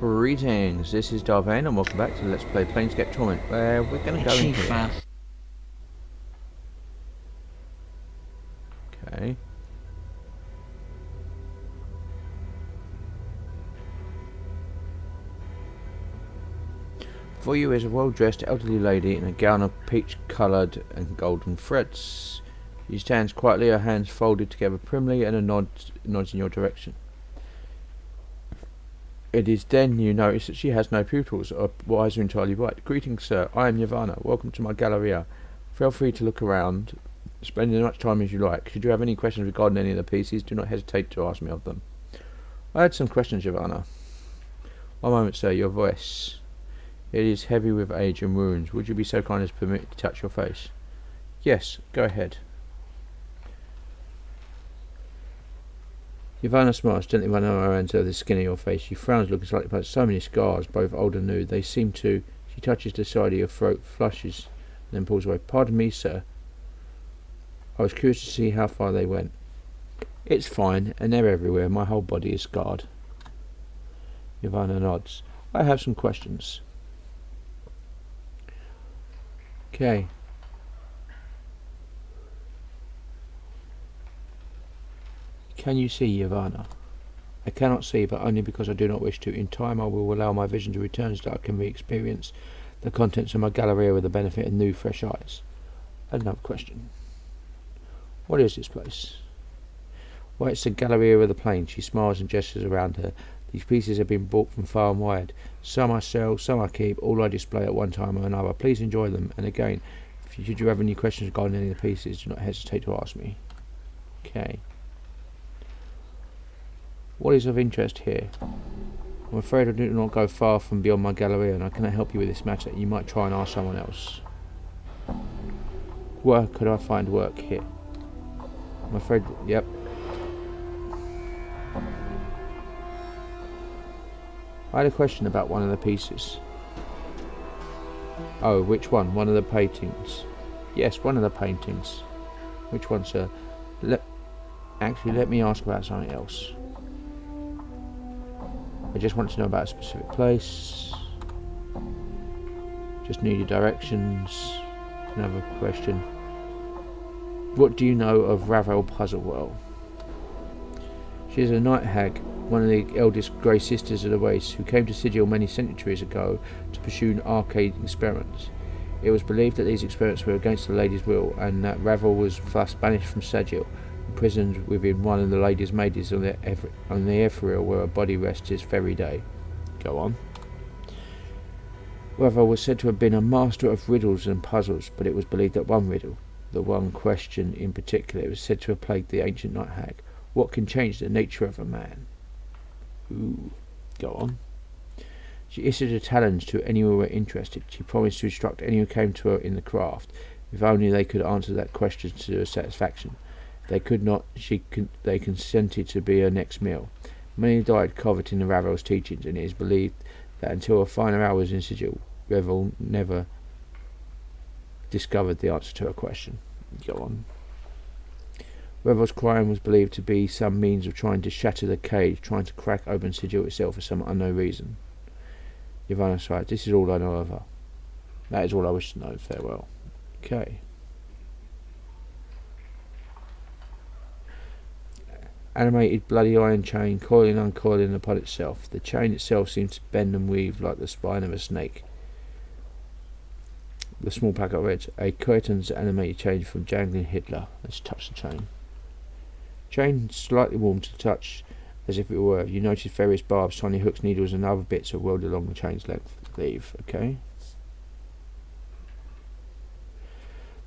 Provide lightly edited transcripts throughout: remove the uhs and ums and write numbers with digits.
Greetings, this is Vane and welcome back to Let's Play Planescape Torment, where we're going to go in here. Okay. Before you is a well-dressed elderly lady in a gown of peach-coloured and golden threads. She stands quietly, her hands folded together primly, and nods in your direction. It is then you notice that she has no pupils, or eyes are entirely white. Greetings, sir. I am Yavanna. Welcome to my Galleria. Feel free to look around, spend as much time as you like. Should you have any questions regarding any of the pieces, do not hesitate to ask me of them. I had some questions, Yavanna. One moment, sir. Your voice. It is heavy with age and wounds. Would you be so kind as to permit me to touch your face? Yes, go ahead. Yavanna smiles, gently running her hands over the skin of your face. She frowns, looking slightly puzzled. So many scars, both old and new. They seem to... She touches the side of your throat, flushes, and then pulls away. Pardon me, sir. I was curious to see how far they went. It's fine, and they're everywhere. My whole body is scarred. Yavanna nods. I have some questions. Okay. Can you see, Yavanna? I cannot see, but only because I do not wish to. In time I will allow my vision to return so that I can re-experience the contents of my Galleria with the benefit of new, fresh eyes. Another question. What is this place? Well, it's the Galleria of the Plains. She smiles and gestures around her. These pieces have been bought from far and wide. Some I sell, some I keep, all I display at one time or another. Please enjoy them, and again, should you have any questions regarding any of the pieces, do not hesitate to ask me. Okay. What is of interest here? I'm afraid I do not go far from beyond my Galleria, and I cannot help you with this matter. You might try and ask someone else. Where could I find work here? I'm afraid... Yep. I had a question about one of the pieces. Oh, which one? One of the paintings. Yes, one of the paintings. Which one, sir? Actually, let me ask about something else. I just want to know about a specific place. Just needed directions. Another question. What do you know of Ravel Puzzle Well? She is a night hag, one of the eldest Grey Sisters of the race, who came to Sigil many centuries ago to pursue arcade experiments. It was believed that these experiments were against the lady's will, and that Ravel was thus banished from Sigil, imprisoned within one of the lady's maidens on the ethereal where her body rests this very day. Go on. Ravel was said to have been a master of riddles and puzzles, but it was believed that one riddle, the one question in particular, was said to have plagued the ancient night hag. What can change the nature of a man? Ooh, go on. She issued a challenge to anyone who were interested. She promised to instruct anyone who came to her in the craft, if only they could answer that question to her satisfaction. If they could not, they consented to be her next meal. Many died coveting the Ravel's teachings, and it is believed that until her final hours in Sigil, Ravel never discovered the answer to her question. Go on. Ravel's crime was believed to be some means of trying to shatter the cage, trying to crack open Sigil itself for some unknown reason. Yavanna sighed. This is all I know of her. That is all I wish to know. Farewell. Okay. Animated bloody iron chain, coiling and uncoiling upon itself. The chain itself seems to bend and weave like the spine of a snake. The small packet read, a curtain's animated chain from jangling Hitler. Let's touch the chain. Chain slightly warm to the touch, as if it were. You notice various barbs, tiny hooks, needles, and other bits are welded along the chain's length. Leave. Okay.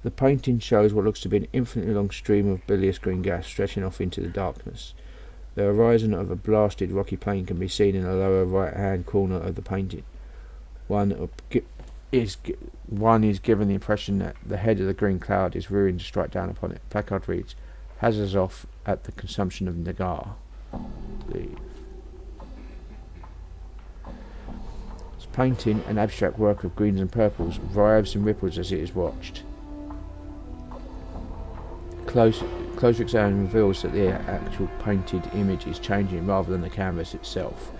The painting shows what looks to be an infinitely long stream of bilious green gas stretching off into the darkness. The horizon of a blasted rocky plain can be seen in the lower right-hand corner of the painting. One is given the impression that the head of the green cloud is rearing to strike down upon it. Placard reads, "Hazards off at the consumption of Nagar." Leave. This painting, an abstract work of greens and purples, writhes and ripples as it is watched. Closer examination reveals that the actual painted image is changing rather than the canvas itself.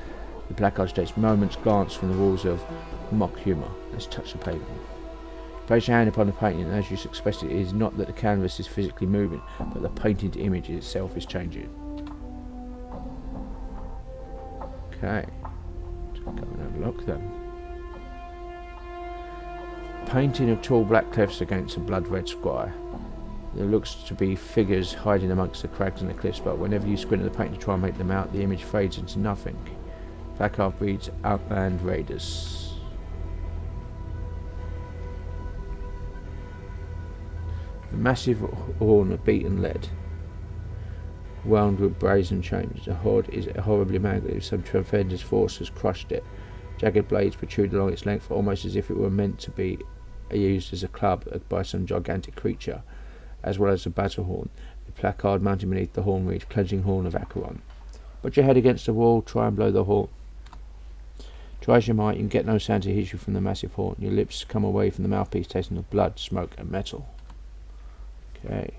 The placard states, "Moments glance from the walls of mock humour." Let's touch the painting. Place your hand upon the painting, and as you suspect, it is not that the canvas is physically moving, but the painted image itself is changing. Okay, let's go and have a look then. Painting of tall black cliffs against a blood-red sky. There looks to be figures hiding amongst the crags and the cliffs, but whenever you squint at the painting to try and make them out, the image fades into nothing. Placard reads, "Outland Raiders." A massive horn of beaten lead, wound with brazen chains. The horde is horribly mangled. Some tremendous force has crushed it. Jagged blades protrude along its length, almost as if it were meant to be used as a club by some gigantic creature, as well as a battle horn. The placard mounted beneath the horn reads, "Cleansing Horn of Acheron." Put your head against the wall, try and blow the horn. Try as you might, you can get no sound to issue from the massive horn. Your lips come away from the mouthpiece tasting of blood, smoke and metal. Okay.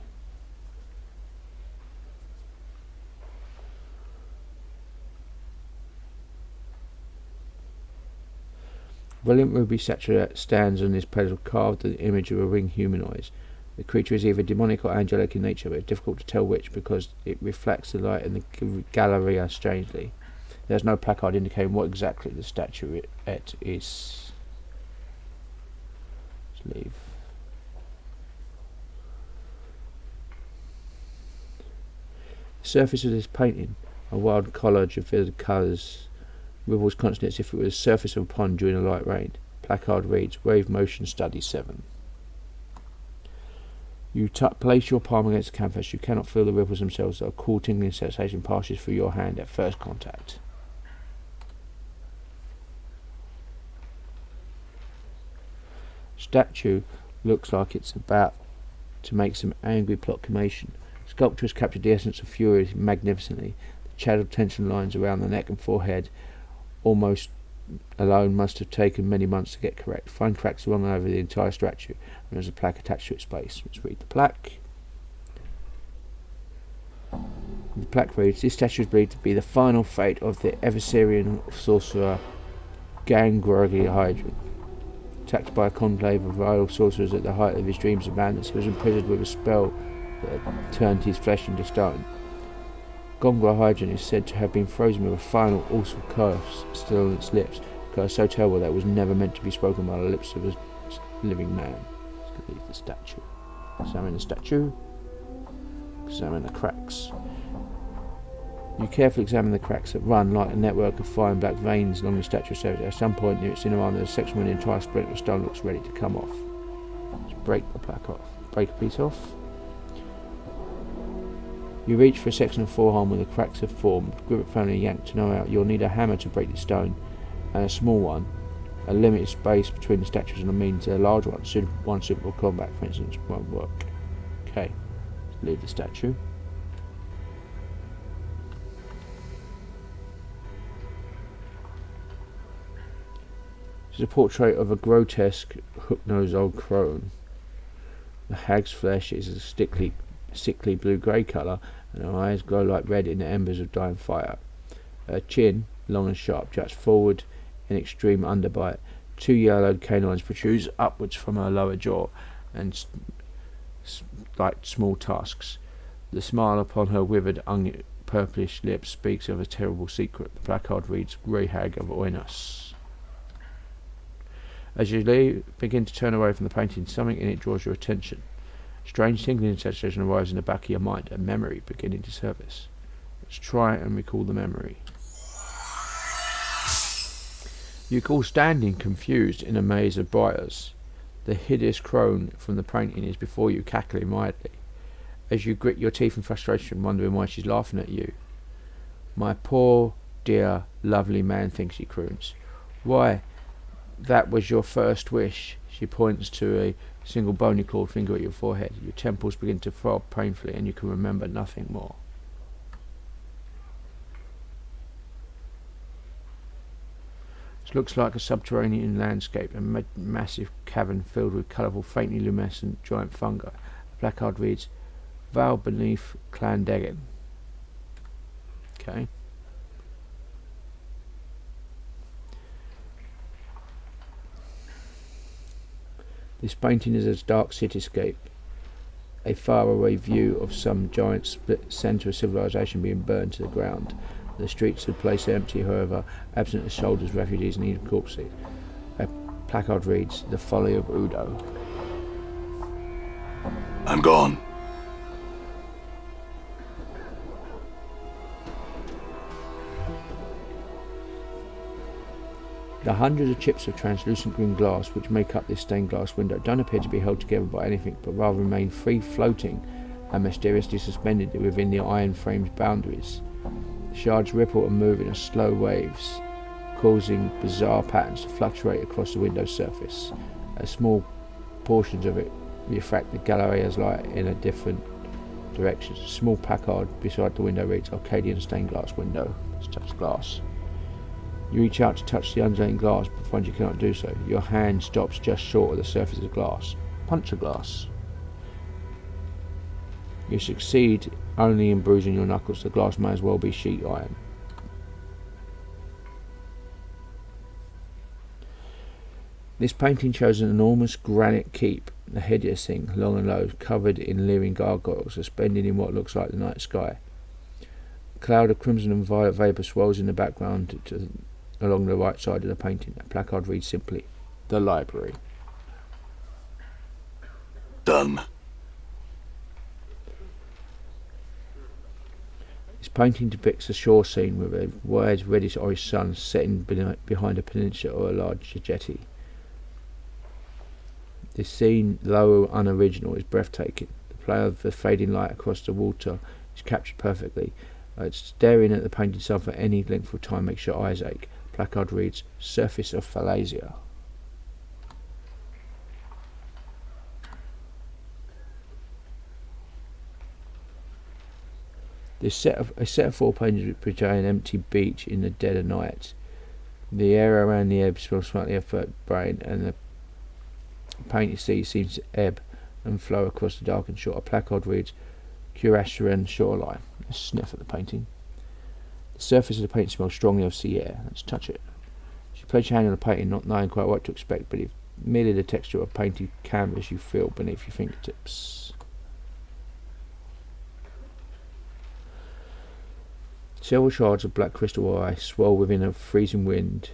Brilliant ruby statue stands on this pedestal carved in the image of a ring humanoid. The creature is either demonic or angelic in nature, but it's difficult to tell which because it reflects the light in the galleria strangely. There's no placard indicating what exactly the statuette is. Let's leave. The surface of this painting, a wild collage of vivid colours, ripples constantly as if it was the surface of a pond during a light rain. Placard reads, "Wave Motion Study 7." You place your palm against the canvas. You cannot feel the ripples themselves. A cool tingling sensation passes through your hand at first contact. Statue looks like it's about to make some angry proclamation. Sculpture has captured the essence of fury magnificently. The shadowed tension lines around the neck and forehead almost alone must have taken many months to get correct. Fine cracks run over the entire statue, and there's a plaque attached to its base. Let's read the plaque. The plaque reads, "This statue is believed to be the final fate of the Everserian sorcerer Gangroggy Hydron. Attacked by a conclave of vile sorcerers at the height of his dreams of madness, he was imprisoned with a spell that turned his flesh into stone. Gongrahydron is said to have been frozen with a final awful curse still on its lips, a curse so terrible that it was never meant to be spoken by the lips of a living man." Let's leave the statue. Examine the statue. Examine the cracks. You carefully examine the cracks that run like a network of fine black veins along the statue's surface. At some point near its inner arm, there's a section where the entire splint of stone looks ready to come off. Let's break the plaque off. Break a piece off. You reach for a section of forearm where the cracks have formed. Grip it firmly and yank to know out. You'll need a hammer to break the stone, and a small one. A limited space between the statues and a means a large one. One suitable combat, for instance, won't work. Okay, let's leave the statue. This is a portrait of a grotesque, hook-nosed old crone. The hag's flesh is a sickly blue-grey colour, and her eyes glow like red in the embers of dying fire. Her chin, long and sharp, juts forward in extreme underbite. Two yellowed canines protrude upwards from her lower jaw, and like small tusks. The smile upon her withered, purplish lips speaks of a terrible secret. The placard reads, "Grey Hag of Oinos." As you begin to turn away from the painting, something in it draws your attention. Strange tingling sensation arrives in the back of your mind, a memory beginning to surface. Let's try and recall the memory. You recall standing confused in a maze of briars. The hideous crone from the painting is before you, cackling mildly. As you grit your teeth in frustration, wondering why she's laughing at you. "My poor, dear, lovely man," thinks she croons. "Why, that was your first wish." She points to a single bony clawed finger at your forehead. Your temples begin to throb painfully and you can remember nothing more. This looks like a subterranean landscape, a massive cavern filled with colourful, faintly luminescent giant fungi. The placard reads, "Val beneath Clandegin." Okay. This painting is a dark cityscape, a faraway view of some giant split centre of civilization being burned to the ground. The streets of the place are empty, however, absent of soldiers, refugees and even corpses. A placard reads, "The Folly of Udo." I'm gone. The hundreds of chips of translucent green glass which make up this stained glass window don't appear to be held together by anything, but rather remain free floating and mysteriously suspended within the iron frame's boundaries. The shards ripple and move in slow waves, causing bizarre patterns to fluctuate across the window's surface. As small portions of it refract the galeria's light in a different directions. A small placard beside the window reads, "Arcadian stained glass window." Let's touch glass. You reach out to touch the undulating glass, but find you cannot do so. Your hand stops just short of the surface of the glass. Punch the glass. You succeed only in bruising your knuckles. The glass may as well be sheet iron. This painting shows an enormous granite keep, a hideous thing, long and low, covered in leering gargoyles, suspended in what looks like the night sky. A cloud of crimson and violet vapour swirls in the background along the right side of the painting. A placard reads simply, "The Library." Done. This painting depicts a shore scene with a wide reddish orange sun setting behind a peninsula or a large jetty. This scene, though unoriginal, is breathtaking. The play of the fading light across the water is captured perfectly. Staring at the painted sun for any length of time makes your eyes ache. Placard reads, "Surface of Phalasia." A set of 4 paintings portray an empty beach in the dead of night. The air around the ebb smells slightly of brain, and the painted sea seems to ebb and flow across the darkened shore. A placard reads, "Curashiran Shoreline." Let's sniff at the painting. The surface of the painting smells strongly of sea air. Let's touch it. You place your hand on the painting, not knowing quite what to expect, but it's merely the texture of painted canvas you feel beneath your fingertips. Several shards of black crystal ice swirl within a freezing wind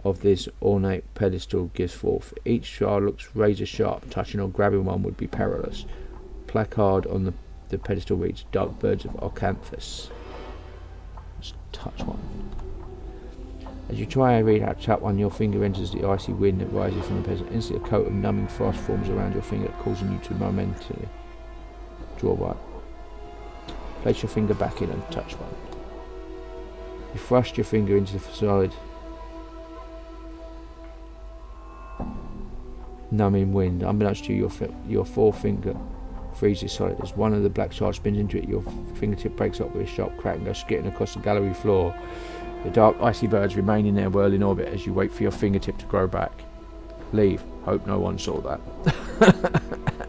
of this ornate pedestal gives forth. Each shard looks razor sharp. Touching or grabbing one would be perilous. Placard on the pedestal reads, "Dark Birds of Arcanthus." Let's touch one. As you try and read out to tap one, your finger enters the icy wind that rises from the pedestal. Instantly, a coat of numbing frost forms around your finger, causing you to momentarily draw one. Place your finger back in and touch one. You thrust your finger into the solid, numbing wind. Unbeknownst to you, your forefinger freezes solid. As one of the black shards spins into it, your fingertip breaks up with a sharp crack and goes skidding across the gallery floor. The dark icy birds remain in their whirling orbit as you wait for your fingertip to grow back. Leave. Hope no one saw that.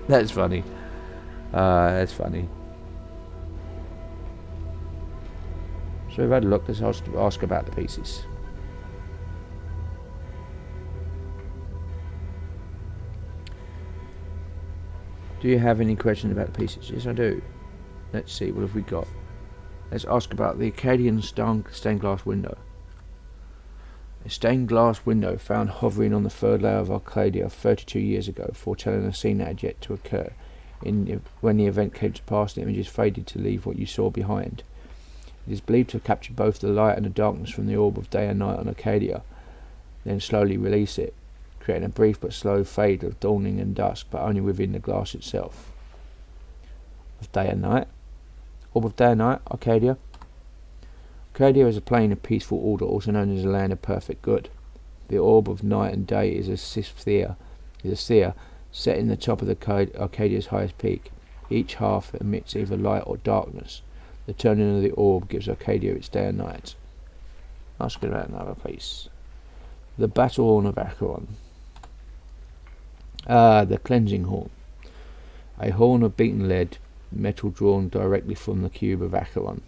That's funny. That's funny. So we've had a look. Let's ask about the pieces. Do you have any questions about the pieces? Yes, I do. Let's see, what have we got? Let's ask about the Acadian stained glass window. A stained glass window found hovering on the third layer of Arcadia 32 years ago, foretelling a scene that had yet to occur. When the event came to pass, the images faded to leave what you saw behind. It is believed to have captured both the light and the darkness from the orb of day and night on Arcadia, then slowly release it, creating a brief but slow fade of dawning and dusk, but only within the glass itself. Of day and night? Orb of day and night, Arcadia. Arcadia is a plane of peaceful order, also known as a land of perfect good. The orb of night and day is a sphere set in the top of Arcadia's highest peak. Each half emits either light or darkness. The turning of the orb gives Arcadia its day and night. Let's go about another piece. The Battle Horn of Acheron. The Cleansing Horn. A horn of beaten lead, metal drawn directly from the cube of Acheron.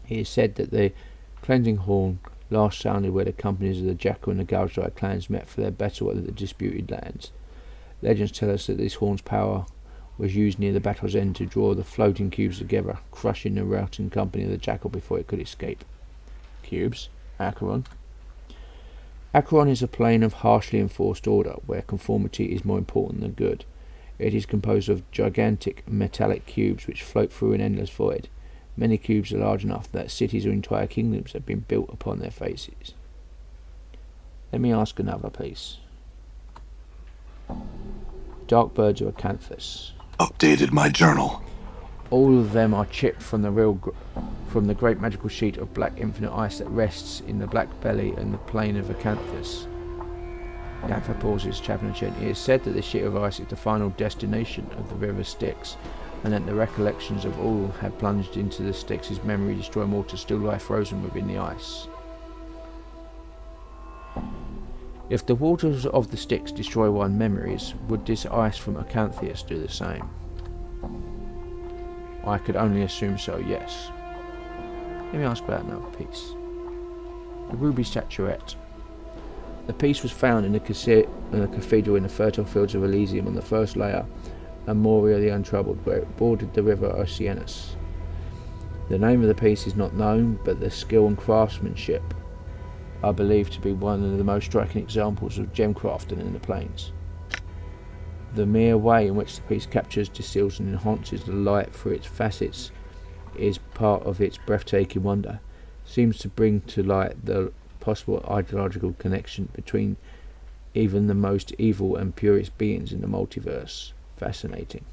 It is said that the Cleansing Horn last sounded where the companies of the Jackal and the Galsdry clans met for their battle at the disputed lands. Legends tell us that this horn's power was used near the battle's end to draw the floating cubes together, crushing the routing company of the jackal before it could escape. Cubes? Acheron. Acheron is a plane of harshly enforced order, where conformity is more important than good. It is composed of gigantic metallic cubes which float through an endless void. Many cubes are large enough that cities or entire kingdoms have been built upon their faces. Let me ask another, please. Dark birds of Acanthus. Updated my journal. All of them are chipped from the great magical sheet of black infinite ice that rests in the black belly and the plain of Acanthus. Yanfa pauses, chattering gently. It is said that the sheet of ice is the final destination of the river Styx, and that the recollections of all had plunged into the Styx's memory, destroying Morte still lie frozen within the ice. If the waters of the Styx destroy one's memories, would this ice from Acanthus do the same? I could only assume so, yes. Let me ask about another piece. The ruby statuette. The piece was found in a cathedral in the fertile fields of Elysium on the first layer, and Moria the Untroubled, where it bordered the river Oceanus. The name of the piece is not known, but the skill and craftsmanship are believed to be one of the most striking examples of gemcrafting in the plains. The mere way in which the piece captures, distills and enhances the light through its facets is part of its breathtaking wonder. Seems to bring to light the possible ideological connection between even the most evil and purest beings in the multiverse. Fascinating.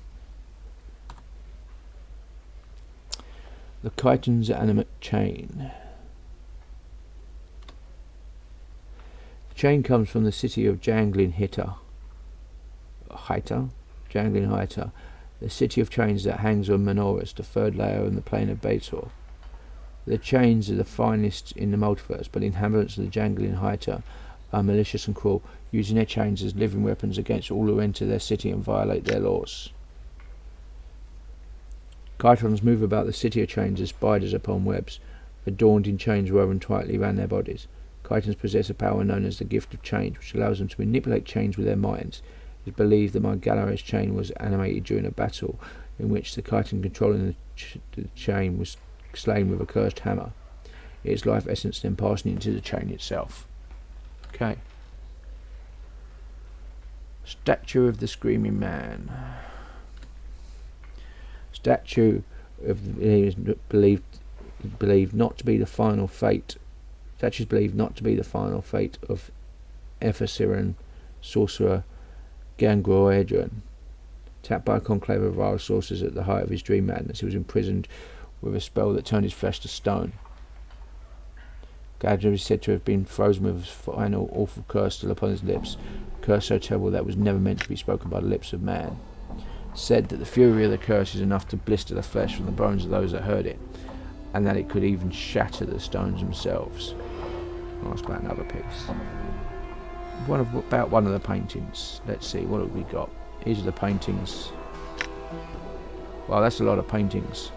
The Chiton's animate chain. The chain comes from the city of Jangling Hyta, the city of chains that hangs on Menorahs, the third layer in the plain of Baldur. The chains are the finest in the multiverse, but the inhabitants of the Jangling Hyta are malicious and cruel, using their chains as living weapons against all who enter their city and violate their laws. Chitons move about the city of chains as spiders upon webs, adorned in chains woven tightly round their bodies. Chitons possess a power known as the gift of change, which allows them to manipulate chains with their minds. It is believed that Margalare's chain was animated during a battle in which the Chiton controlling the chain was slain with a cursed hammer. Its life essence then passing into the chain itself. Okay. Statue of the Screaming Man. Statue of is believed not to be the final fate. Statue is believed not to be the final fate of Ephesiran sorcerer Gangroedron. Tapped by a conclave of vile sorcerers at the height of his dream madness, he was imprisoned with a spell that turned his flesh to stone. Gadra is said to have been frozen with a final awful curse still upon his lips, a curse so terrible that was never meant to be spoken by the lips of man. Said that the fury of the curse is enough to blister the flesh from the bones of those that heard it, and that it could even shatter the stones themselves. I'll ask about another piece. About one of the paintings. Let's see, what have we got? These are the paintings. Well, that's a lot of paintings.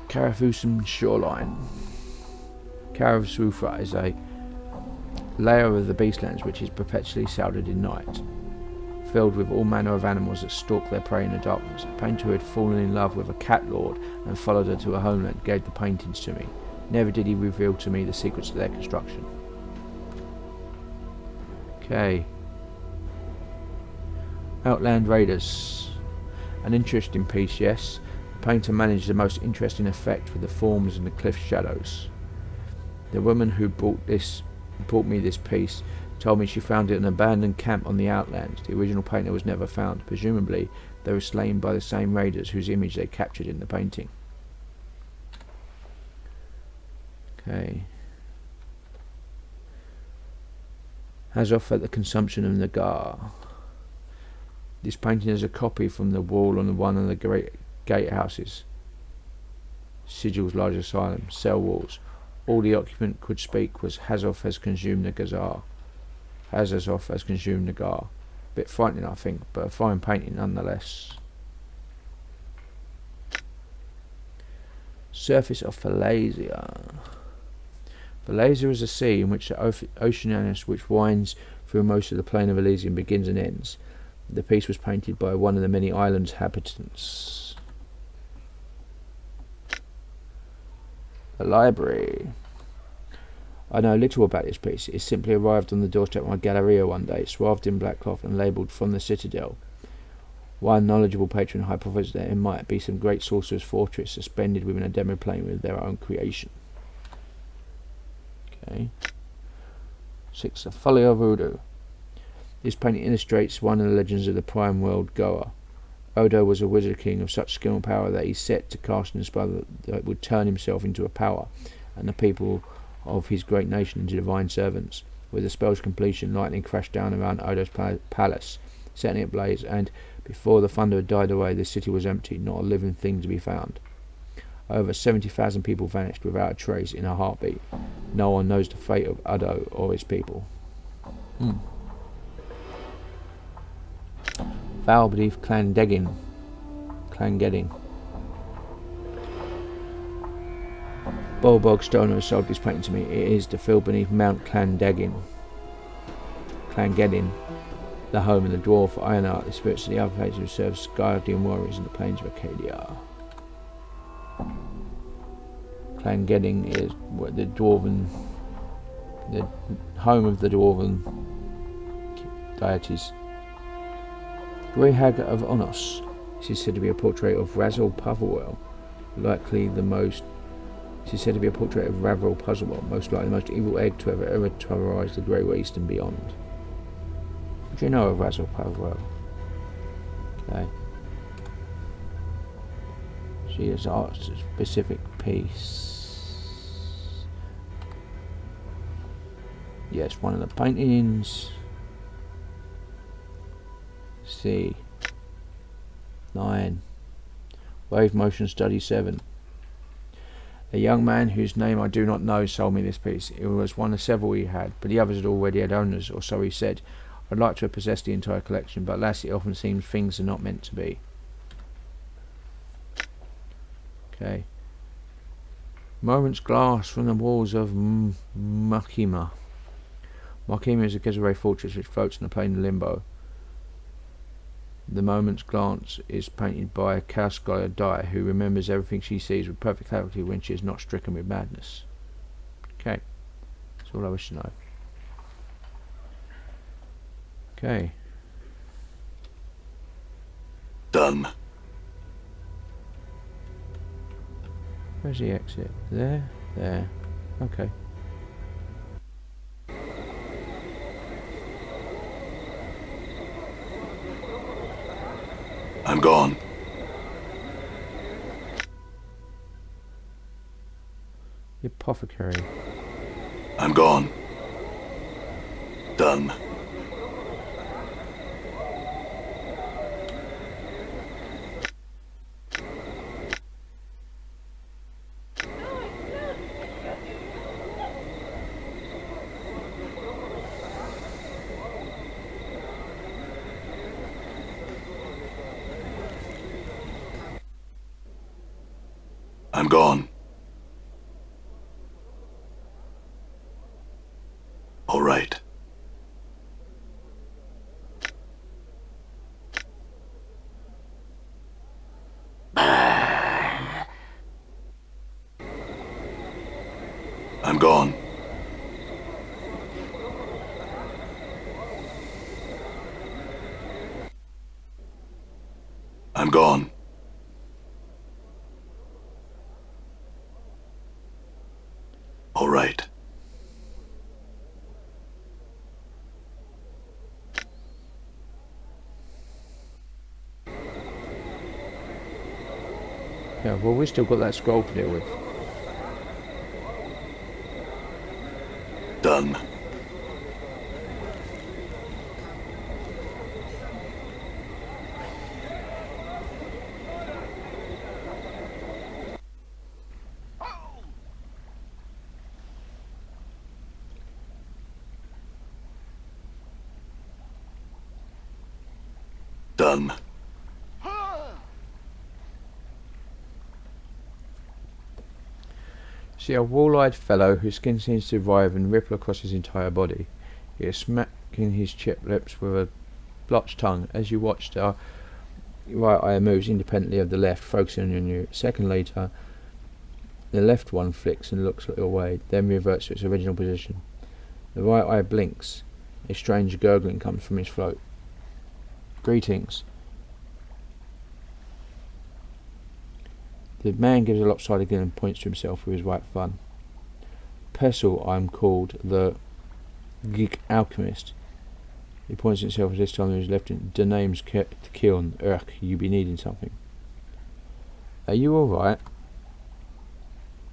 Karavusum Shoreline. Karavusufra is a layer of the beastlands which is perpetually shrouded in night, filled with all manner of animals that stalk their prey in the darkness. A painter who had fallen in love with a cat lord and followed her to her homeland gave the paintings to me. Never did he reveal to me the secrets of their construction. Okay. Outland Raiders. An interesting piece, yes. The painter managed the most interesting effect with the forms and the cliff shadows. The woman who brought me this piece told me she found it in an abandoned camp on the Outlands. The original painter was never found. Presumably, they were slain by the same raiders whose image they captured in the painting. Okay. Hazoth at the consumption of Nagar. This painting is a copy from the wall on one of the great gatehouses. Sigil's large asylum, cell walls. All the occupant could speak was Hazoth has consumed Nagar. Hazoth has consumed Nagar. Bit frightening, I think, but a fine painting nonetheless. Surface of Phalasia. Phalasia is a sea in which the Oceanus which winds through most of the plain of Elysium begins and ends. The piece was painted by one of the many island's inhabitants. The library. I know little about this piece. It simply arrived on the doorstep of my galleria one day, swathed in black cloth and labelled "From the Citadel." One knowledgeable patron hypothesized that it might be some great sorcerer's fortress suspended within a demo plane with their own creation. Okay. 6. The Folly of Voodoo. This painting illustrates one of the legends of the prime world Goa. Odo was a wizard king of such skill and power that he set to cast a spell that would turn himself into a power, and the people of his great nation into divine servants. With the spell's completion, lightning crashed down around Odo's palace, setting it ablaze, and before the thunder had died away, the city was empty, not a living thing to be found. Over 70,000 people vanished without a trace in a heartbeat. No one knows the fate of Odo or his people. Foul beneath Clangedding. Bolbog Stoner has sold this painting to me. It is the field beneath Mount Clangedding, the home of the dwarf Ironheart, the spirits of the other places who serve guardian warriors in the plains of Acadia. Clangedding is the home of the dwarven deities. Grey Hag of Onos. This is said to be a portrait of Razzle Puzzlewell, This is said to be a portrait of Razzle Puzzlewell, most likely the most evil egg to ever terrorise the Grey Waste and beyond. What do you know of Razzle Puzzlewell? Okay. She is art specific piece. Yes, one of the paintings. C. 9. Wave Motion Study 7. A young man whose name I do not know sold me this piece. It was one of several he had, but the others had already had owners, or so he said. I'd like to have possessed the entire collection, but alas, it often seems things are not meant to be. Okay. Moment's glass from the walls of Makima. Makima is a Gezere fortress which floats in the plane of Limbo. The moment's glance is painted by a chaos scholar Dai, who remembers everything she sees with perfect clarity when she is not stricken with madness. Okay. That's all I wish to know. Okay. Done. Where's the exit? There? There. Okay. I'm gone. The apothecary. I'm gone. Done. I'm gone. All right. I'm gone. I'm gone. All right. Yeah, well, we've still got that scroll to deal with. Done. Done. See a wall-eyed fellow whose skin seems to writhe and ripple across his entire body. He is smacking his chipped lips with a blotched tongue as you watched our right eye moves independently of the left, focusing on you. A second later, the left one flicks and looks your way, then reverts to its original position. The right eye blinks. A strange gurgling comes from his throat. Greetings. The man gives a lopsided grin and points to himself with his right thumb. Pestle, I am called the Geek Alchemist. He points to himself as this time he was left in the name's Kiln. You be needing something. Are you alright?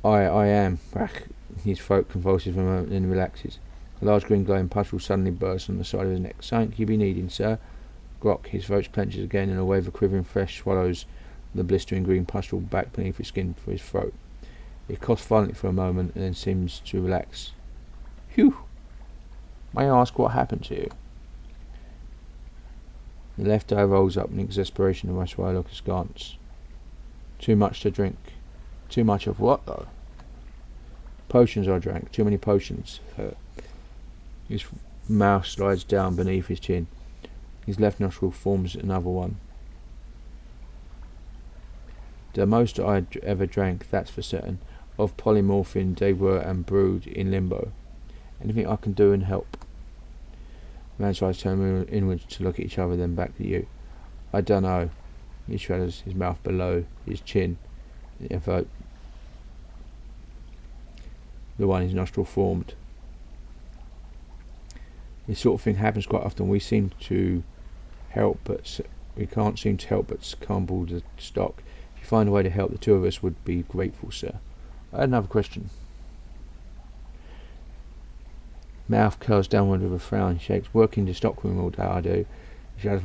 I am. His throat convulses for a moment and then relaxes. A large green glowing puddle suddenly bursts on the side of his neck. Something you be needing, sir? Grok, his throat clenches again and a wave of quivering flesh swallows the blistering green pustule back beneath his skin for his throat. It coughs violently for a moment and then seems to relax. Phew! May I ask what happened to you? The left eye rolls up in exasperation and rush while I look askance. Too much to drink. Too much of what, though? Potions I drank. Too many potions. His mouth slides down beneath his chin. His left nostril forms another one. The most I ever drank, that's for certain. Of polymorphine they were and brewed in limbo. Anything I can do and help? The man's eyes turn inwards to look at each other, then back at you. I don't know. He shudders, his mouth below his chin. The one his nostril formed. This sort of thing happens quite often. We seem to help, but we can't seem to help but scumble the stock. If you find a way to help, the two of us would be grateful, sir. I had another question. Mouth curls downward with a frown. Shakes. Working the stockroom all day, I do.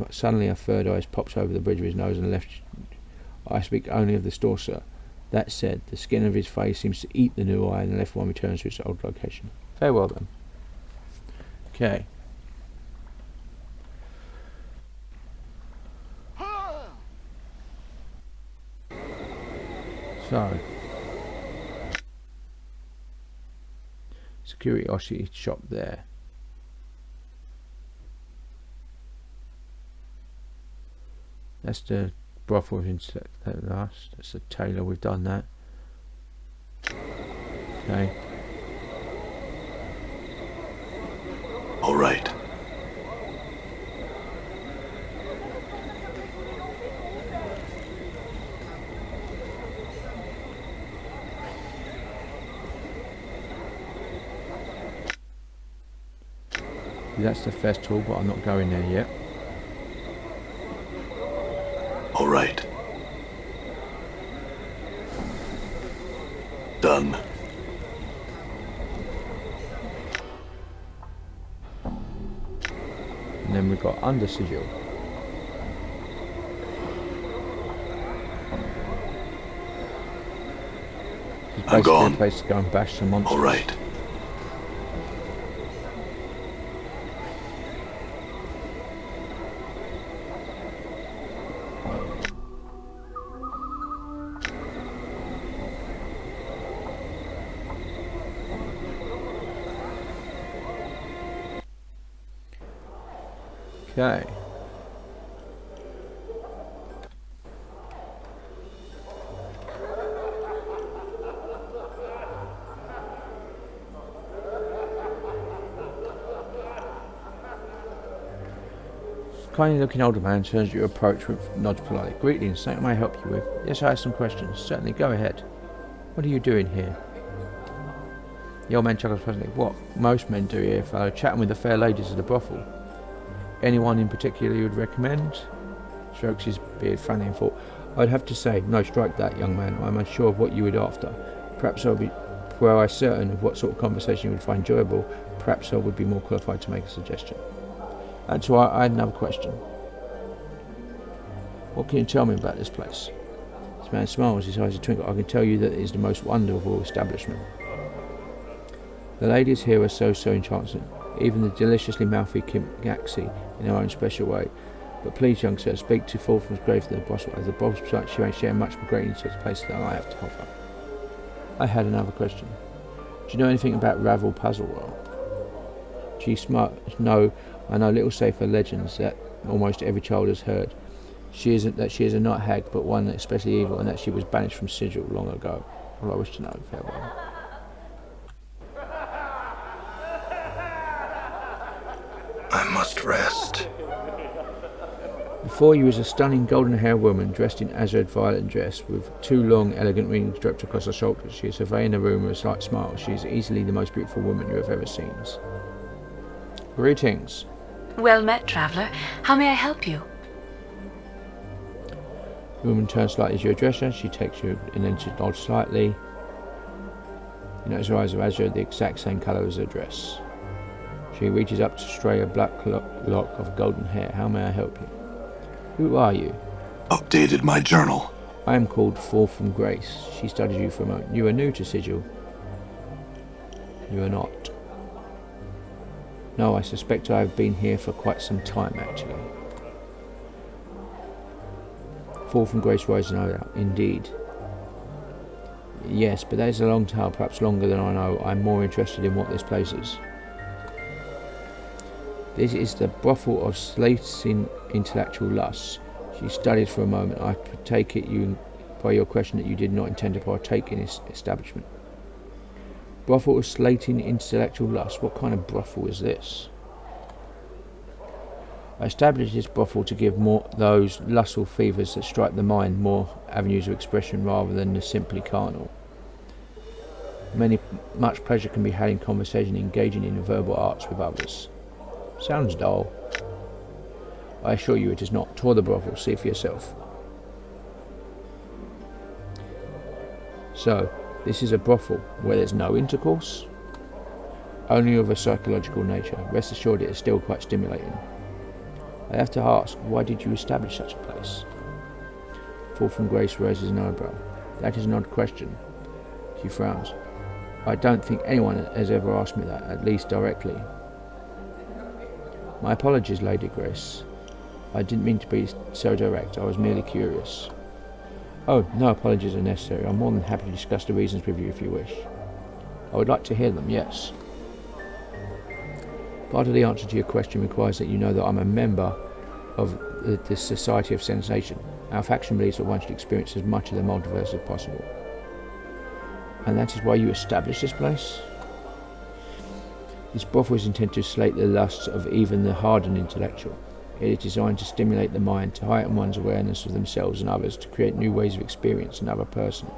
Suddenly a third eye pops over the bridge of his nose and the left. I speak only of the store, sir. That said, the skin of his face seems to eat the new eye and the left one returns to its old location. Very well then. Okay. So, curiosity shop there. That's the brothel we've inspected last. That's the tailor, we've done that. Okay. All right. That's the festival, but I'm not going there yet. All right. Done. And then we've got under sigil. It's I'm basically gone. a place to go and bash some monsters. All right. Okay. Kindly looking older man turns your approach with nods politely. Greetings, something I may help you with? Yes, I have some questions. Certainly, go ahead. What are you doing here? The old man chuckles pleasantly. What most men do here, fellow, chatting with the fair ladies of the brothel. Anyone in particular you would recommend? Strokes his beard, frowning in thought. I'd have to say, no, strike that, young man. I'm unsure of what you would after. Perhaps I would be, were I certain of what sort of conversation you would find enjoyable, perhaps I would be more qualified to make a suggestion. And so I had another question. What can you tell me about this place? This man smiles, his eyes are twinkle. I can tell you that it is the most wonderful establishment. The ladies here are so enchanting, even the deliciously mouthy Gaxi in her own special way. But please, young sir, speak to Fulton's grave to the boss, as the boss she may share much more greatly into this place than I have to offer. I had another question. Do you know anything about Ravel Puzzle World? She smart. No, I know little safer legends that almost every child has heard. She isn't that she is a night hag, but one especially evil, and that she was banished from Sigil long ago. All I wish to know. Farewell. I must rest. Before you is a stunning golden-haired woman dressed in azure violet dress with two long, elegant rings draped across her shoulders. She is surveying the room with a slight smile. She is easily the most beautiful woman you have ever seen. Greetings. Well met, traveller. How may I help you? The woman turns slightly as you address her. She takes you and then she nods slightly. You notice her eyes are azure, the exact same colour as her dress. She reaches up to stray a black lock of golden hair. How may I help you? Who are you? Updated my journal. I am called Fall from Grace. She studied you for a moment. You are new to Sigil. You are not. No, I suspect I have been here for quite some time, actually. Fall from Grace rises no doubt. Indeed. Yes, but that is a long tale, perhaps longer than I know. I'm more interested in what this place is. This is the brothel of slating intellectual lusts. She studied for a moment. I take it you, by your question, that you did not intend to partake in this establishment. Brothel of slating intellectual lust. What kind of brothel is this? I established this brothel to give more those lustful fevers that strike the mind more avenues of expression rather than the simply carnal. Much pleasure can be had in conversation, engaging in the verbal arts with others. Sounds dull. I assure you it is not. Tour the brothel, see for yourself. So, this is a brothel where there's no intercourse? Only of a psychological nature. Rest assured it is still quite stimulating. I have to ask, why did you establish such a place? Fall from Grace raises an eyebrow. That is an odd question. She frowns. I don't think anyone has ever asked me that, at least directly. My apologies, Lady Grace. I didn't mean to be so direct. I was merely curious. Oh, no apologies are necessary. I'm more than happy to discuss the reasons with you if you wish. I would like to hear them, yes. Part of the answer to your question requires that you know that I'm a member of the Society of Sensation. Our faction believes that one should experience as much of the multiverse as possible. And that is why you established this place? This brothel is intended to slate the lusts of even the hardened intellectual. It is designed to stimulate the mind, to heighten one's awareness of themselves and others, to create new ways of experience another person.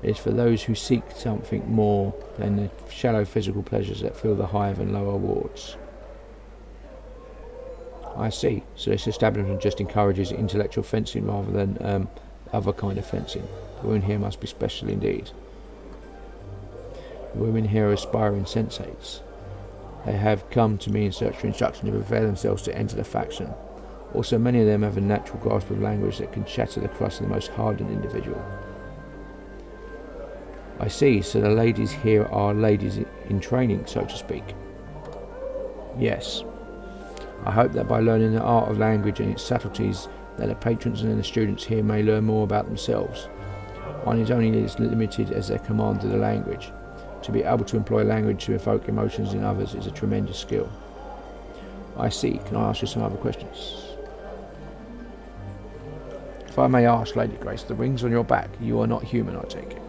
It is for those who seek something more than the shallow physical pleasures that fill the higher and lower wards. I see. So this establishment just encourages intellectual fencing rather than other kind of fencing. The women here must be special indeed. The women here are aspiring sensates. They have come to me in search for instruction to prepare themselves to enter the faction. Also, many of them have a natural grasp of language that can shatter the crust of the most hardened individual. I see, so the ladies here are ladies in training, so to speak. Yes. I hope that by learning the art of language and its subtleties, that the patrons and the students here may learn more about themselves. One is only as limited as their command of the language. To be able to employ language to evoke emotions in others is a tremendous skill. I see. Can I ask you some other questions? If I may ask, Lady Grace, the rings on your back, you are not human, I take it.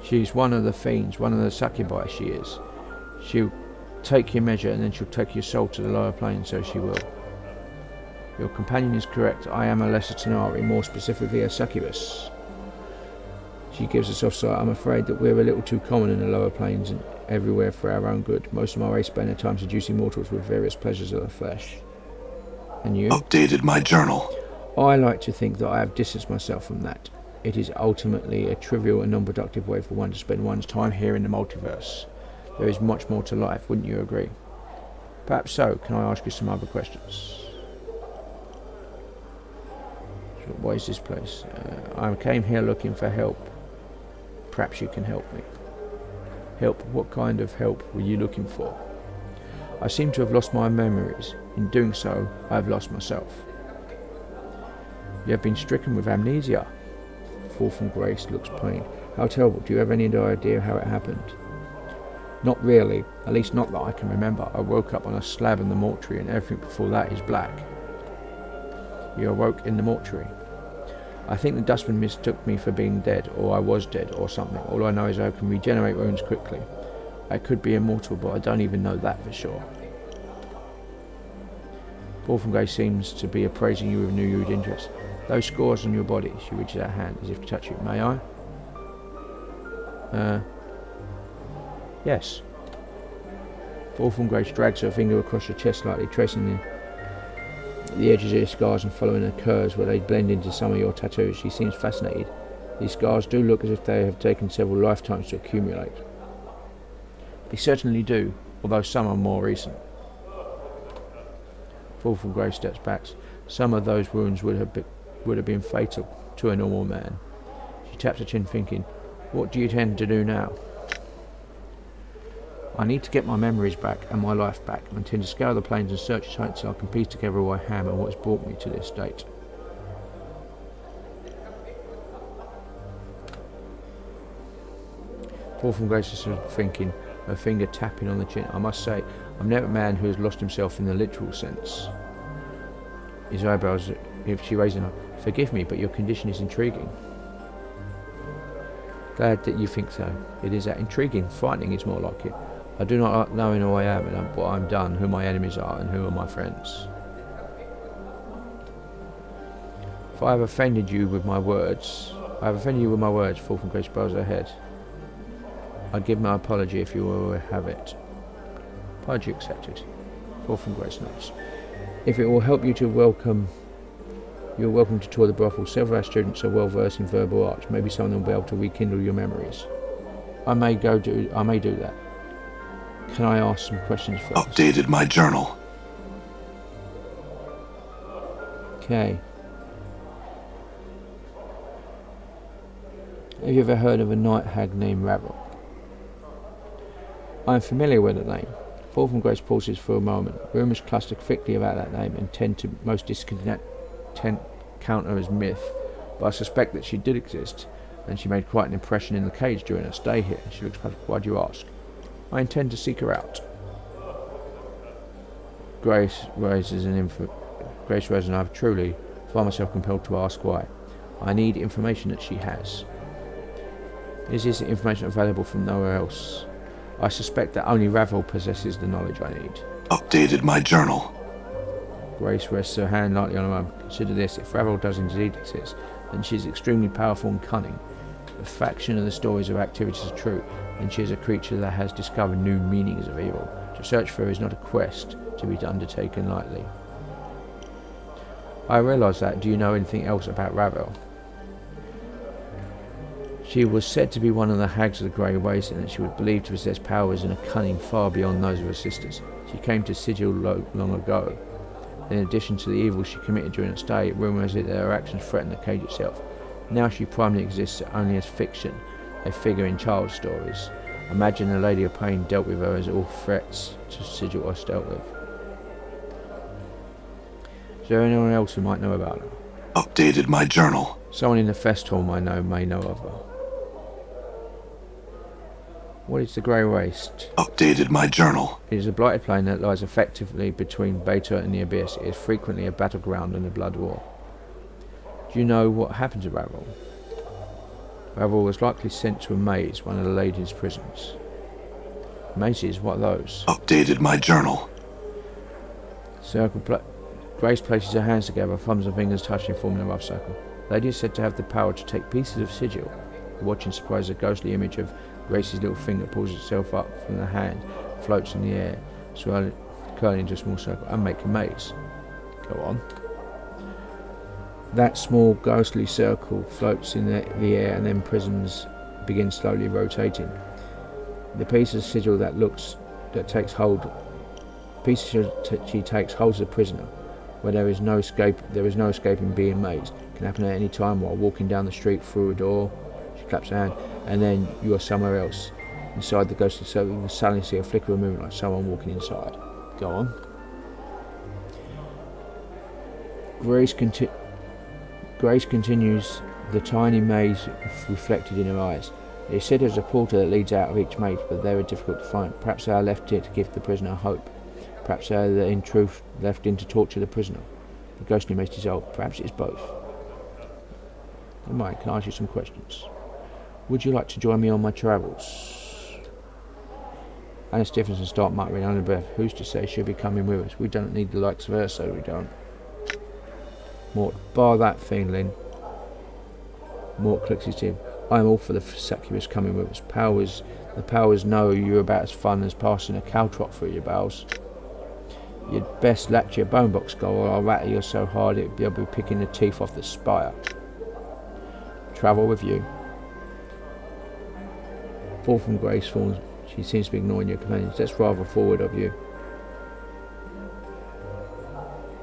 She's one of the fiends, one of the succubi, she is. She'll take your measure and then she'll take your soul to the lower plane, so she will. Your companion is correct. I am a lesser Tenari, more specifically a succubus. She gives us off sight. I'm afraid that we're a little too common in the lower planes and everywhere for our own good. Most of my race spend their time seducing mortals with various pleasures of the flesh. And you? Updated my journal. I like to think that I have distanced myself from that. It is ultimately a trivial and non-productive way for one to spend one's time here in the multiverse. There is much more to life, wouldn't you agree? Perhaps so. Can I ask you some other questions? So what is this place? I came here looking for help. Perhaps you can help me. Help? What kind of help were you looking for? I seem to have lost my memories. In doing so, I have lost myself. You have been stricken with amnesia. Fall from Grace looks plain. How terrible. Do you have any idea how it happened? Not really, at least not that I can remember. I woke up on a slab in the mortuary and everything before that is black. You awoke in the mortuary. I think the dustman mistook me for being dead, or I was dead, or something. All I know is I can regenerate wounds quickly. I could be immortal, but I don't even know that for sure. Orphan seems to be appraising you with renewed interest. Those scars on your body, she reaches out her hand as if to touch you. May I? Yes. Orphan Grace drags her finger across her chest slightly, tracing the edges of your scars and following her curves where they blend into some of your tattoos. She seems fascinated. These scars do look as if they have taken several lifetimes to accumulate. They certainly do, although some are more recent. Orphan Grace steps back. Some of those wounds would have been fatal to a normal man. She taps her chin, thinking, what do you intend to do now? I need to get my memories back and my life back. I intend to scour the plains and search sites so I can piece together who I am and what has brought me to this state. Orphan Grace is thinking, her finger tapping on the chin. I must say, I've never met a man who has lost himself in the literal sense. His eyebrows, if she raises them up. Forgive me, but your condition is intriguing. Glad that you think so. It is that intriguing. Frightening is more like it. I do not like knowing who I am and what I'm done, who my enemies are and who are my friends. If I have offended you with my words, Orphan Grace bows her head. I give my apology if you will have it. Apology accepted. Orphan Grace nods. If it will help you to you're welcome to tour the brothel. Several of our students are well versed in verbal arts. Maybe some of them will be able to rekindle your memories. I may do that. Can I ask some questions first? Updated my journal. Okay. Have you ever heard of a night hag named Ravel? I am familiar with the name. Orphan Grace pauses for a moment. Rumours cluster thickly about that name and tend to most counter as myth, but I suspect that she did exist, and she made quite an impression in the cage during her stay here. She looks puzzled. Why do you ask? I intend to seek her out. Grace raises an I truly find myself compelled to ask why. I need information that she has. Is this information available from nowhere else? I suspect that only Ravel possesses the knowledge I need. Updated my journal. Grace rests her hand lightly on her arm. Consider this, if Ravel does indeed exist, then she is extremely powerful and cunning. A fraction of the stories of activities are true, and she is a creature that has discovered new meanings of evil. To search for her is not a quest to be undertaken lightly. I realise that. Do you know anything else about Ravel? She was said to be one of the hags of the Grey Waste, and that she was believed to possess powers and a cunning far beyond those of her sisters. She came to Sigil long ago. In addition to the evil she committed during her stay, rumour has it that her actions threatened the cage itself. Now she primarily exists only as fiction, a figure in child's stories. Imagine the Lady of Pain dealt with her as all threats to Sigil are dealt with. Is there anyone else who might know about her? Updated my journal. Someone in the Fest Hall may know of her. What is the Grey Waste? Updated my journal. It is a blighted plain that lies effectively between Baldur and the Abyss. It is frequently a battleground and a blood war. Do you know what happened to Ravel? Ravel was likely sent to a maze, one of the ladies' prisons. Mazes? What are those? Updated my journal. Grace places her hands together, thumbs and fingers touching, forming a rough circle. The lady is said to have the power to take pieces of sigil. Watching surprise, a ghostly image of Grace's little finger pulls itself up from the hand, floats in the air, curling into a small circle, and make a maze. Go on. That small ghostly circle floats in the air and then begins slowly rotating. The piece of sigil she takes holds the prisoner, where there is no escaping being mazed. It can happen at any time while walking down the street, through a door. She claps her hand, and then you are somewhere else. Inside the ghostly circle, you can suddenly see a flicker of movement like someone walking inside. Go on. Grace continues, the tiny maze reflected in her eyes. It is said there's a portal that leads out of each maze, but they are difficult to find. Perhaps they are left here to give the prisoner hope. Perhaps they are in truth left in to torture the prisoner. The ghostly maze dissolve. Perhaps it is both. Alright, can I ask you some questions? Would you like to join me on my travels? Anna stiffens and start muttering under breath. Who's to say she'll be coming with us? We don't need the likes of her, so we don't. Morte, bar that thing, Lynn. Morte clicks his teeth. I'm all for the succubus coming with us. The powers know you're about as fun as passing a cow trot through your bowels. You'd best latch your bone box goal, or I'll rattle you so hard you'll be picking the teeth off the spire. Travel with you. Fall from grace, Fawn. She seems to be ignoring your companions. That's rather forward of you.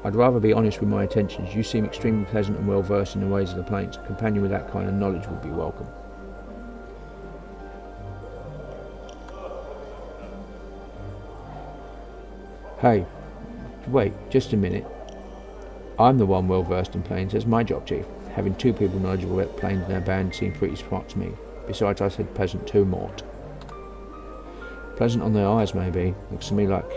I'd rather be honest with my intentions. You seem extremely pleasant and well versed in the ways of the plains. A companion with that kind of knowledge would be welcome. Hey, wait, just a minute. I'm the one well versed in plains. That's my job, Chief. Having two people knowledgeable about plains in our band seemed pretty smart to me. Besides, I said pleasant too, Morte. Pleasant on the eyes, maybe. Looks to me like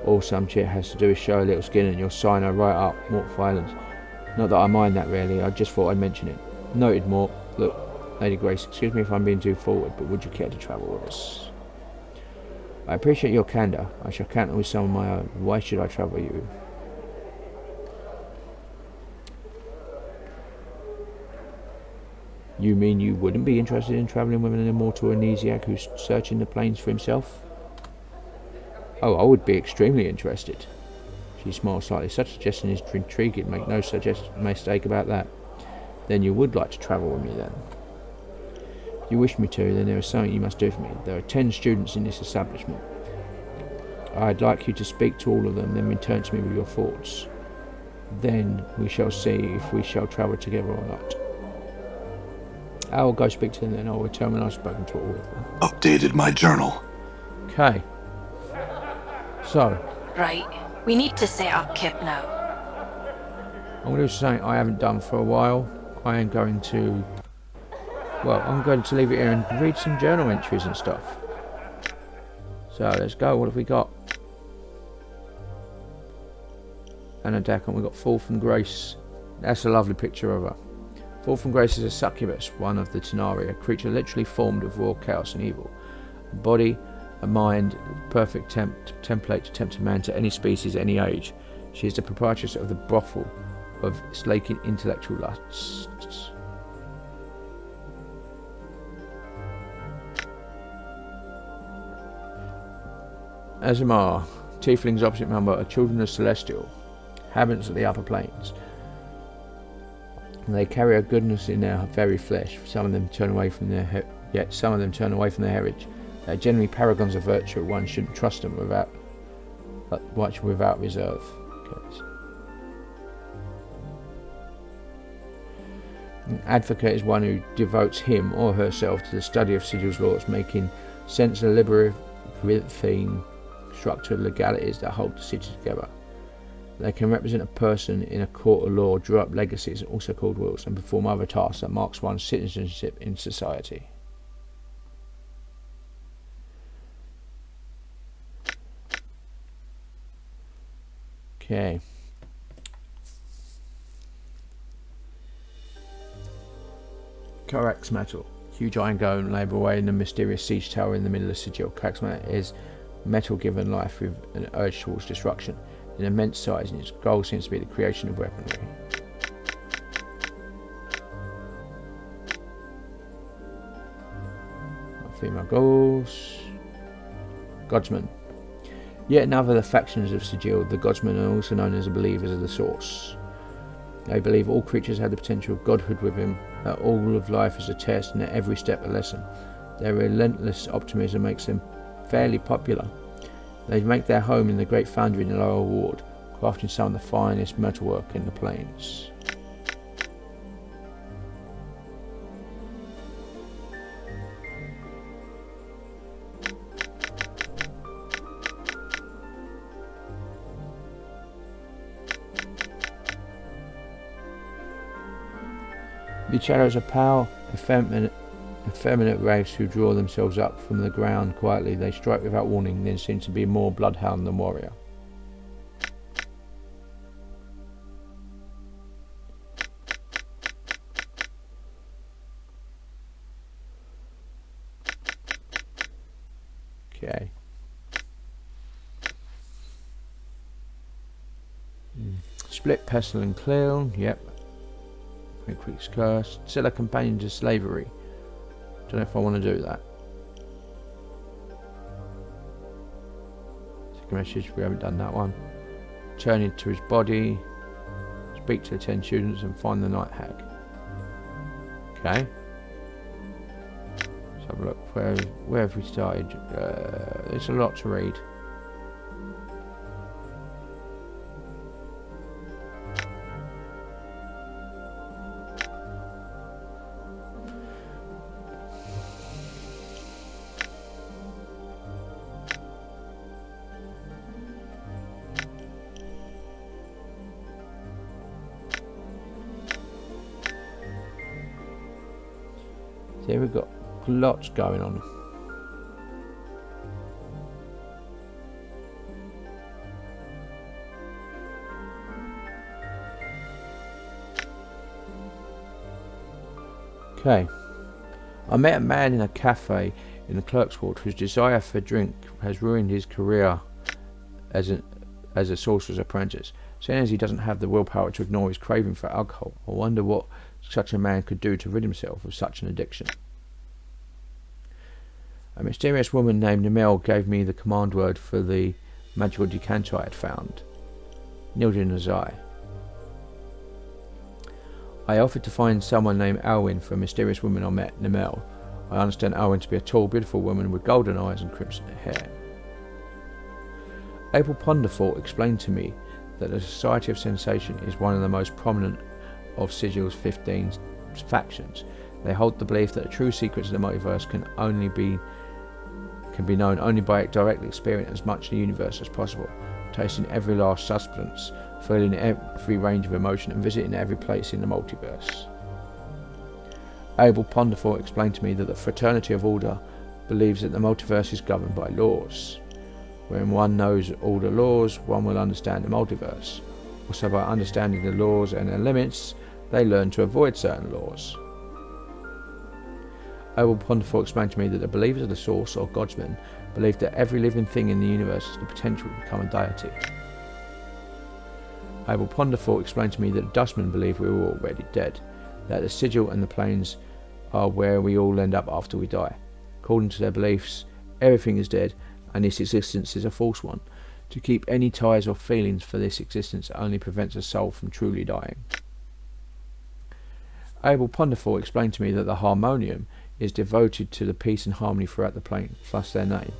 all some chit has to do is show a little skin and you'll sign her right up, Morte Violence. Not that I mind that really, I just thought I'd mention it. Noted, Morte. Look, Lady Grace, excuse me if I'm being too forward, but would you care to travel with us? I appreciate your candour. I shall counter with some of my own. Why should I travel with you? You mean you wouldn't be interested in travelling with an immortal amnesiac who's searching the plains for himself? Oh, I would be extremely interested. She smiled slightly. Such a suggestion is intriguing. Make no mistake about that. Then you would like to travel with me then? If you wish me to, then there is something you must do for me. There are 10 students in this establishment. I'd like you to speak to all of them, then return to me with your thoughts. Then we shall see if we shall travel together or not. I'll go speak to them, then I'll return when I've spoken to all of them. Updated my journal. Okay. So. Right. We need to set up Kip now. I'm going to do something I haven't done for a while. I'm going to leave it here and read some journal entries and stuff. So let's go. What have we got? Anna Dacon. We've got Fall from Grace. That's a lovely picture of her. Fall from Grace is a succubus, one of the Tenari, a creature literally formed of raw chaos and evil. A body, a mind, perfect template to tempt a man to any species, any age. She is the proprietress of the brothel of slaking intellectual lusts. Azamar, tieflings opposite Mumba are children of Celestial, inhabitants of the upper planes. And they carry a goodness in their very flesh. Some of them turn away from their heritage. They are generally paragons of virtue. One shouldn't trust them without reserve. Okay. An advocate is one who devotes him or herself to the study of Sigil's laws, making sense of the labyrinthine structure of legalities that hold the city together. They can represent a person in a court of law, draw up legacies, also called wills, and perform other tasks that marks one's citizenship in society. Okay. Corax metal. Huge iron golem labour away in the mysterious siege tower in the middle of Sigil. Corax metal is metal given life with an urge towards destruction. In immense size, and its goal seems to be the creation of weaponry. Female goals. Godsmen. Yet another of the factions of Sigil, the Godsmen are also known as the believers of the Source. They believe all creatures have the potential of godhood within, that all of life is a test and that every step a lesson. Their relentless optimism makes them fairly popular. They make their home in the great foundry in the lower ward, crafting some of the finest metalwork in the plains. The shadows of power, effeminate Effeminate wraiths who draw themselves up from the ground quietly. They strike without warning, then seem to be more bloodhound than warrior. Okay. Split pestle and clear. Yep. Quick curse. Sell a companion to slavery. Don't know if I want to do that. Second message. We haven't done that one. Turn into his body. Speak to the 10 students and find the night hag. Okay. Let's have a look. Where have we started? There's a lot to read. So we've got lots going on. Okay. I met a man in a cafe in the Clerk's Ward whose desire for drink has ruined his career as a sorcerer's apprentice. Seeing as he doesn't have the willpower to ignore his craving for alcohol, I wonder what such a man could do to rid himself of such an addiction. A mysterious woman named Namel gave me the command word for the magical decanter I had found. Nildin as I offered to find someone named Alwyn for a mysterious woman I met, Namel. I understand Alwyn to be a tall, beautiful woman with golden eyes and crimson hair. Abel Ponderfort explained to me that the Society of Sensation is one of the most prominent of Sigil's 15 factions. They hold the belief that the true secrets of the multiverse can be known only by directly experiencing as much of the universe as possible, tasting every last substance, feeling every range of emotion, and visiting every place in the multiverse. Abel Ponderfort explained to me that the Fraternity of Order believes that the multiverse is governed by laws. When one knows all the laws, one will understand the multiverse. Also, by understanding the laws and their limits, they learn to avoid certain laws. Abel Ponderfort explained to me that the believers of the Source, or Godsmen, believe that every living thing in the universe has the potential to become a deity. Abel Ponderfort explained to me that the Dustmen believe we were already dead, that the Sigil and the planes are where we all end up after we die. According to their beliefs, everything is dead, and this existence is a false one. To keep any ties or feelings for this existence only prevents a soul from truly dying. Abel Ponderfort explained to me that the Harmonium is devoted to the peace and harmony throughout the plane, thus their name.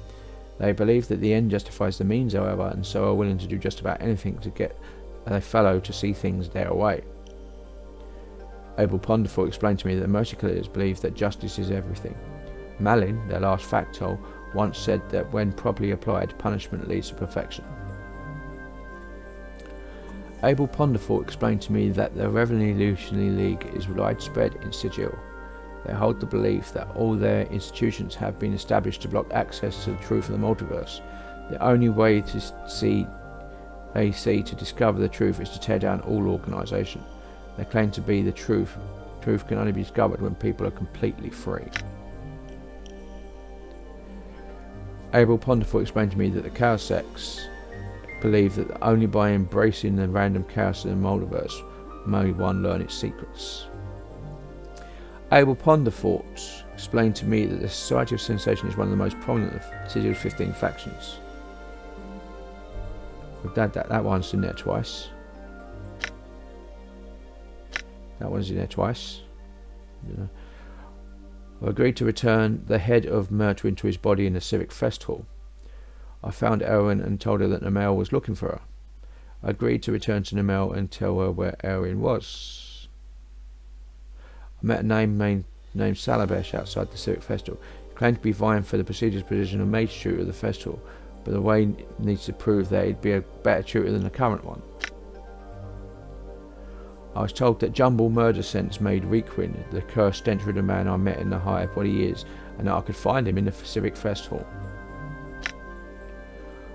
They believe that the end justifies the means, however, and so are willing to do just about anything to get a fellow to see things their way. Abel Ponderfort explained to me that the Mercy Killers believe that justice is everything. Malin, their last factol, once said that when properly applied, punishment leads to perfection. Abel Ponderfort explained to me that the Revolutionary League is widespread in Sigil. They hold the belief that all their institutions have been established to block access to the truth of the multiverse. The only way to discover the truth is to tear down all organisation. They claim to be the truth. Truth can only be discovered when people are completely free. Abel Ponderfort explained to me that the Chaos Sects believe that only by embracing the random chaos in the multiverse may one learn its secrets. Abel Ponderfort explained to me that the Society of Sensation is one of the most prominent of Sigil's 15 factions. We've had that one's in there twice. That one's in there twice. Yeah. I agreed to return the head of Mortuary into his body in the Civic Fest Hall. I found Erin and told her that Namel was looking for her. I agreed to return to Namel and tell her where Erin was. I met a name named Salabesh outside the Civic Festival. He claimed to be vying for the prestigious position of mage tutor of the festival, but the way needs to prove that he'd be a better tutor than the current one. I was told that jumble murder scents made Requin, the cursed stench-ridden man I met in the hive, what he is, and that I could find him in the Civic Festival.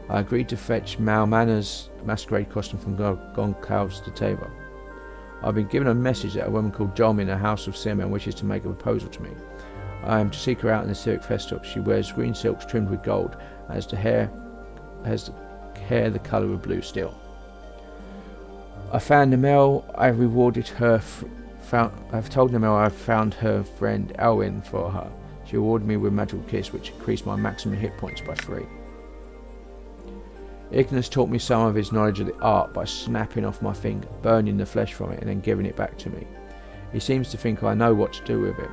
I agreed to fetch Mal Manner's masquerade costume from Goncalves to Tabor. I've been given a message that a woman called Dom in the House of Seaman wishes to make a proposal to me. I am to seek her out in the Civic Festival. She wears green silks trimmed with gold, and has the hair the colour of blue steel. I found Namel. I've rewarded her. I've told Namel I've found her friend Elwyn for her. She rewarded me with Magical Kiss, which increased my maximum hit points by 3. Ignis taught me some of his knowledge of the art by snapping off my finger, burning the flesh from it, and then giving it back to me. He seems to think I know what to do with it.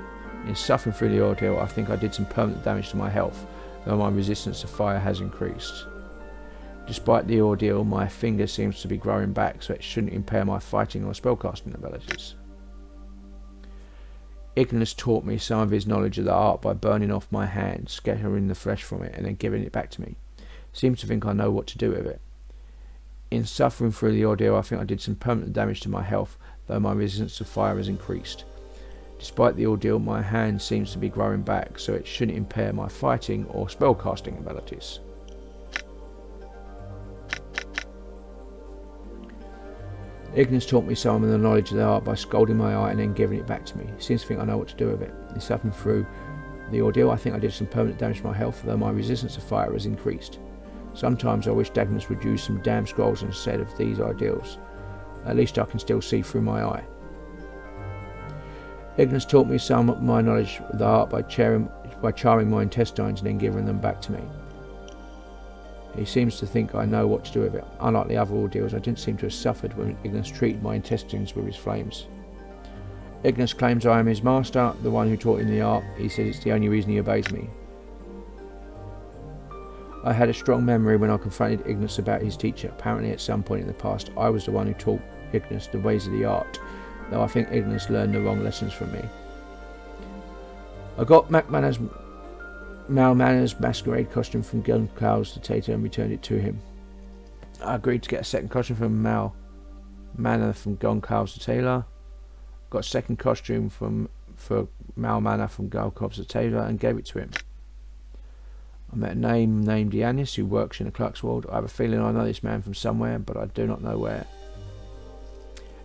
In suffering through the ordeal, I think I did some permanent damage to my health, though my resistance to fire has increased. Despite the ordeal, my finger seems to be growing back, so it shouldn't impair my fighting or spellcasting abilities. Ignis taught me some of his knowledge of the art by burning off my hand, scattering the flesh from it, and then giving it back to me. Seems to think I know what to do with it. In suffering through the ordeal, I think I did some permanent damage to my health, though my resistance to fire has increased. Despite the ordeal, my hand seems to be growing back, so it shouldn't impair my fighting or spellcasting abilities. Ignis taught me some of the knowledge of the art by scalding my eye and then giving it back to me. He seems to think I know what to do with it. In suffering through the ordeal, I think I did some permanent damage to my health, though my resistance to fire has increased. Sometimes I wish Ignis would use some damn scrolls instead of these ideals. At least I can still see through my eye. Ignis taught me some of my knowledge of the art by charming my intestines and then giving them back to me. He seems to think I know what to do with it. Unlike the other ordeals, I didn't seem to have suffered when Ignis treated my intestines with his flames. Ignis claims I am his master, the one who taught him the art. He says it's the only reason he obeys me. I had a strong memory when I confronted Ignis about his teacher. Apparently at some point in the past, I was the one who taught Ignis the ways of the art, though I think Ignis learned the wrong lessons from me. I got Mal Manner's masquerade costume from Goncalves to Tater and returned it to him. I agreed to get a second costume from Mal Manner from Goncalves to Taylor. Got a second costume for Mal Manner from Goncalves to Taylor and gave it to him. I met a name named Yanis who works in the clerk's ward. I have a feeling I know this man from somewhere, but I do not know where.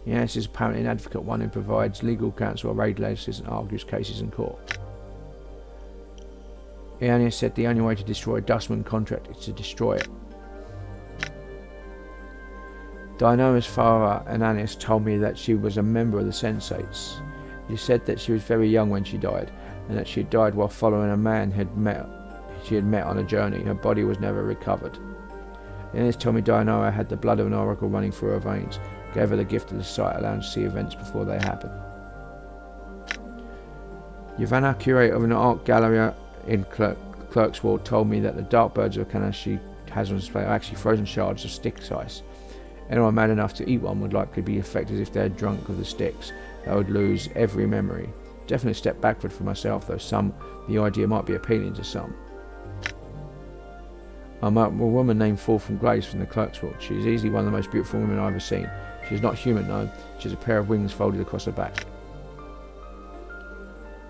Yanis is apparently an advocate, one who provides legal counsel or raid letters and argues cases in court. Yanis said the only way to destroy a Dustman contract is to destroy it. Dynama's father, Ananis, told me that she was a member of the Sensates. He said that she was very young when she died, and that she had died while following a man she had met on a journey. Her body was never recovered. Ananis told me Dynama had the blood of an oracle running through her veins, gave her the gift of the sight, allowing her to see events before they happen. Yavanna, curator of an art gallery in Clerk's Ward, told me that the dark birds of Canada she has on display are actually frozen shards of stick ice. Anyone mad enough to eat one would likely be affected if they had drunk of the sticks. They would lose every memory. Definitely a step backward for myself, though the idea might be appealing to some. I met a woman named Fall from Grace from the Clerk's Ward. She is easily one of the most beautiful women I've ever seen. She is not human though. She has a pair of wings folded across her back.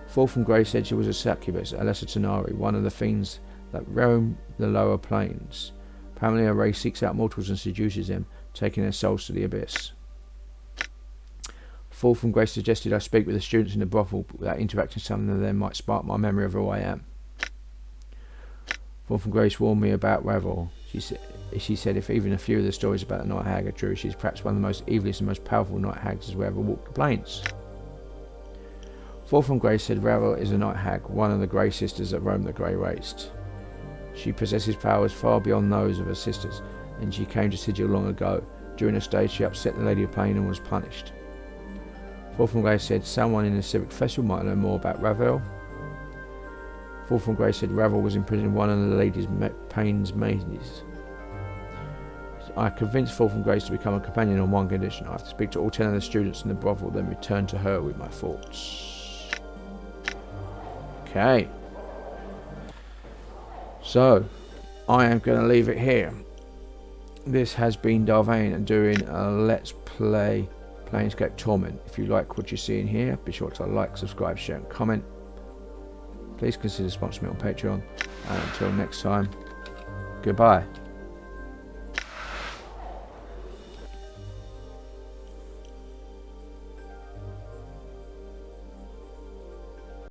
Fall from Grace said she was a succubus, a lesser Tenari, one of the fiends that roam the lower planes. Apparently her race seeks out mortals and seduces them, taking their souls to the abyss. Fall from Grace suggested I speak with the students in the brothel, that interacting some of them might spark my memory of who I am. Fall from Grace warned me about Revel. She said if even a few of the stories about the Night Hag are true, she is perhaps one of the most evilest and most powerful Night Hags who ever walked the plains. Fall from Grace said Revel is a Night Hag, one of the Grey Sisters that roam the Grey Waste. She possesses powers far beyond those of her sisters, and she came to Sigil long ago. During a stage she upset the Lady of Plain and was punished. Fall from Grace said someone in the Civic Festival might know more about Revel. Fall from Grace said Revel was imprisoned one of the Lady of Plain's maidens. I convinced Fall from Grace to become a companion on one condition. I have to speak to all 10 of the students in the brothel, then return to her with my thoughts. Okay. So, I am going to leave it here. This has been Vane and doing a Let's Play Planescape Torment. If you like what you see in here, be sure to like, subscribe, share and comment. Please consider sponsoring me on Patreon. And until next time, goodbye.